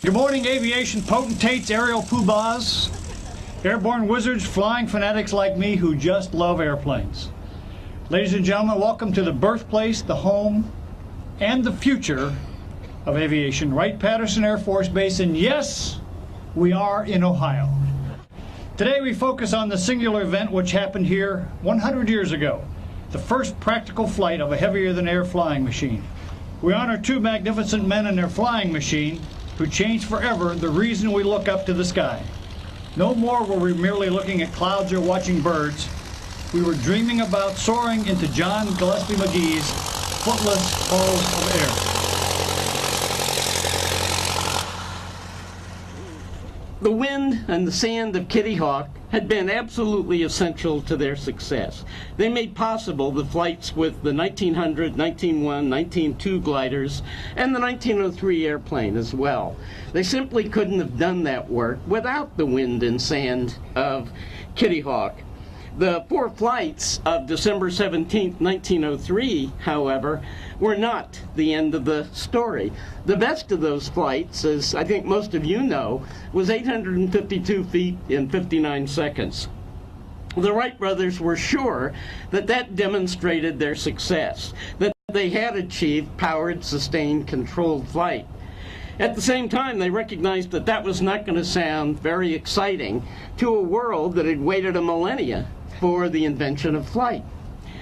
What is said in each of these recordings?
Good morning, aviation potentates, aerial poobahs, airborne wizards, flying fanatics like me who just love airplanes. Ladies and gentlemen, welcome to the birthplace, the home, and the future of aviation, Wright-Patterson Air Force Base, and yes, we are in Ohio. Today we focus on the singular event which happened here 100 years ago, the first practical flight of a heavier-than-air flying machine. We honor two magnificent men in their flying machine who changed forever the reason we look up to the sky. No more were we merely looking at clouds or watching birds. We were dreaming about soaring into John Gillespie McGee's footless halls of air. The wind and the sand of Kitty Hawk had been absolutely essential to their success. They made possible the flights with the 1900, 1901, 1902 gliders and the 1903 airplane as well. They simply couldn't have done that work without the wind and sand of Kitty Hawk. The four flights of December 17, 1903, however, were not the end of the story. The best of those flights, as I think most of you know, was 852 feet in 59 seconds. The Wright brothers were sure that that demonstrated their success, that they had achieved powered, sustained, controlled flight. At the same time, they recognized that that was not going to sound very exciting to a world that had waited a millennia for the invention of flight.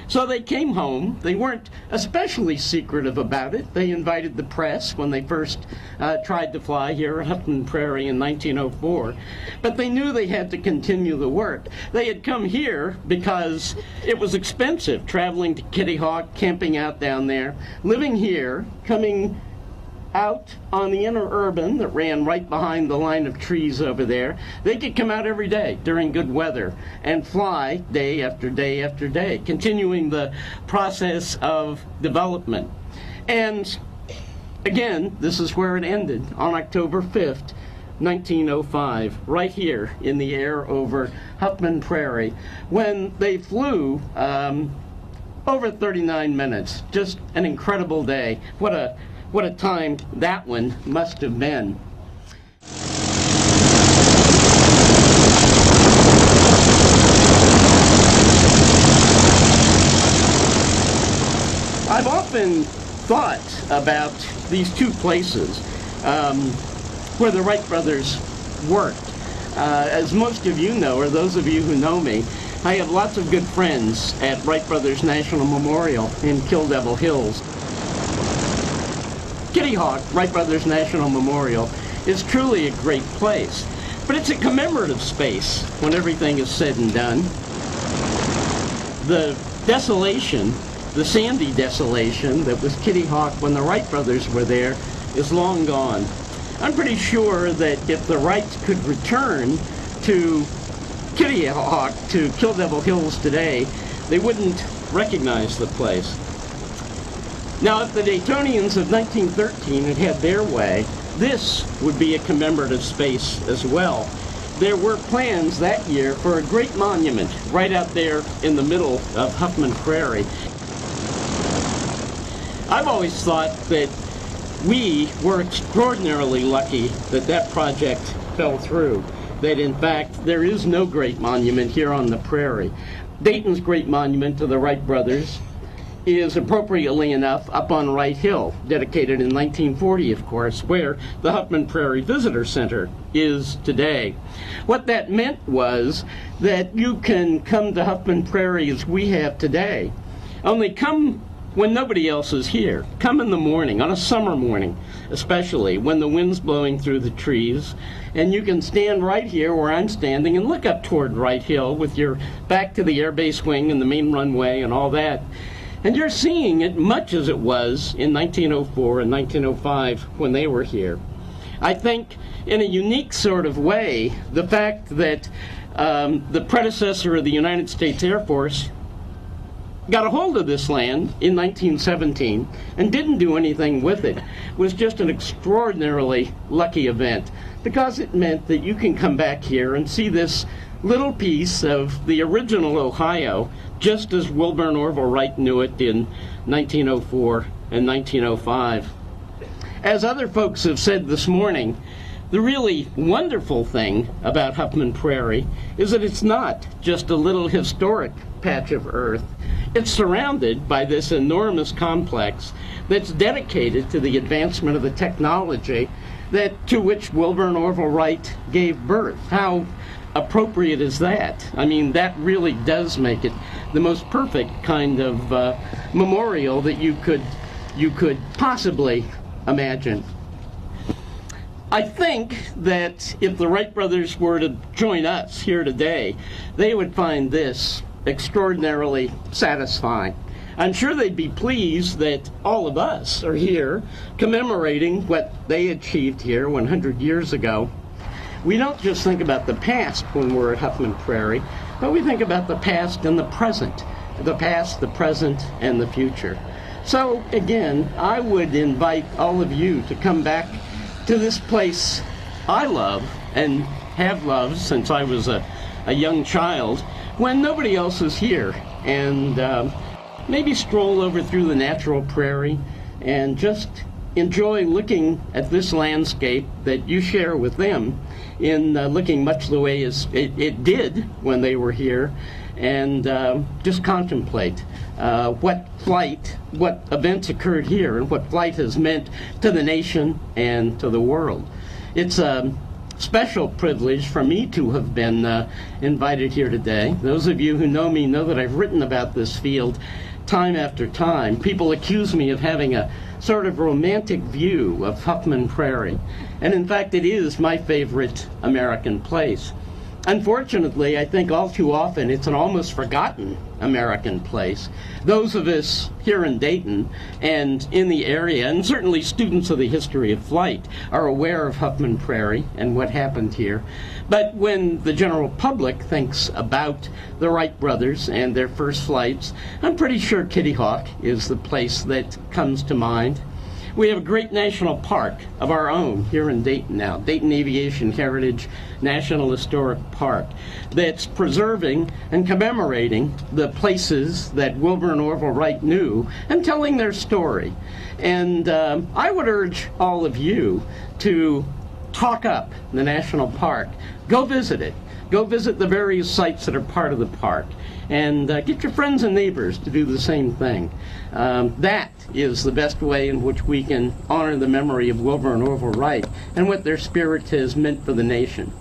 So they came home. They weren't especially secretive about it. They invited the press when they first tried to fly here at Huffman Prairie in 1904. But they knew they had to continue the work. They had come here because it was expensive traveling to Kitty Hawk, camping out down there, living here, coming out on the interurban that ran right behind the line of trees over there. They could come out every day during good weather and fly day after day after day, continuing the process of development. And again, this is where it ended on October 5th, 1905, right here in the air over Huffman Prairie, when they flew over 39 minutes. Just an incredible day. What a time that one must have been. I've often thought about these two places where the Wright brothers worked. As most of you know, or those of you who know me, I have lots of good friends at Wright Brothers National Memorial in Kill Devil Hills. Kitty Hawk, Wright Brothers National Memorial, is truly a great place, but it's a commemorative space when everything is said and done. The desolation, the sandy desolation that was Kitty Hawk when the Wright brothers were there, is long gone. I'm pretty sure that if the Wrights could return to Kitty Hawk, to Kill Devil Hills today, they wouldn't recognize the place. Now, if the Daytonians of 1913 had had their way, this would be a commemorative space as well. There were plans that year for a great monument right out there in the middle of Huffman Prairie. I've always thought that we were extraordinarily lucky that that project fell through, that in fact there is no great monument here on the prairie. Dayton's great monument to the Wright brothers is appropriately enough up on Wright Hill, dedicated in 1940, of course, where the Huffman Prairie Visitor Center is today. What that meant was that you can come to Huffman Prairie as we have today, only come when nobody else is here. Come in the morning, on a summer morning especially, when the wind's blowing through the trees, and you can stand right here where I'm standing and look up toward Wright Hill with your back to the airbase wing and the main runway and all that. And you're seeing it much as it was in 1904 and 1905 when they were here. I think in a unique sort of way, the fact that the predecessor of the United States Air Force got a hold of this land in 1917 and didn't do anything with it was just an extraordinarily lucky event, because it meant that you can come back here and see this little piece of the original Ohio, just as Wilbur and Orville Wright knew it in 1904 and 1905. As other folks have said this morning, The really wonderful thing about Huffman Prairie is that it's not just a little historic patch of earth. It's surrounded by this enormous complex that's dedicated to the advancement of the technology to which Wilbur and Orville Wright gave birth. How appropriate is that? I mean, that really does make it the most perfect kind of memorial that you could possibly imagine. I think that if the Wright brothers were to join us here today, they would find this extraordinarily satisfying. I'm sure they'd be pleased that all of us are here commemorating what they achieved here 100 years ago. We don't just think about the past when we're at Huffman Prairie, but we think about the past and the present. The past, the present, and the future. So again, I would invite all of you to come back to this place I love and have loved since I was a young child, when nobody else is here, and maybe stroll over through the natural prairie and just enjoy looking at this landscape that you share with them in looking much the way as it did when they were here, and just contemplate what events occurred here and what flight has meant to the nation and to the world. It's a special privilege for me to have been invited here today. Those of you who know me know that I've written about this field time after time. People accuse me of having a sort of romantic view of Huffman Prairie, and in fact it is my favorite American place. Unfortunately, I think all too often it's an almost forgotten American place. Those of us here in Dayton and in the area, and certainly students of the history of flight, are aware of Huffman Prairie and what happened here. But when the general public thinks about the Wright brothers and their first flights, I'm pretty sure Kitty Hawk is the place that comes to mind. We have a great national park of our own here in Dayton now, Dayton Aviation Heritage National Historic Park, that's preserving and commemorating the places that Wilbur and Orville Wright knew and telling their story. And I would urge all of you to talk up the national park. Go visit it. Go visit the various sites that are part of the park, and get your friends and neighbors to do the same thing. That is the best way in which we can honor the memory of Wilbur and Orville Wright and what their spirit has meant for the nation.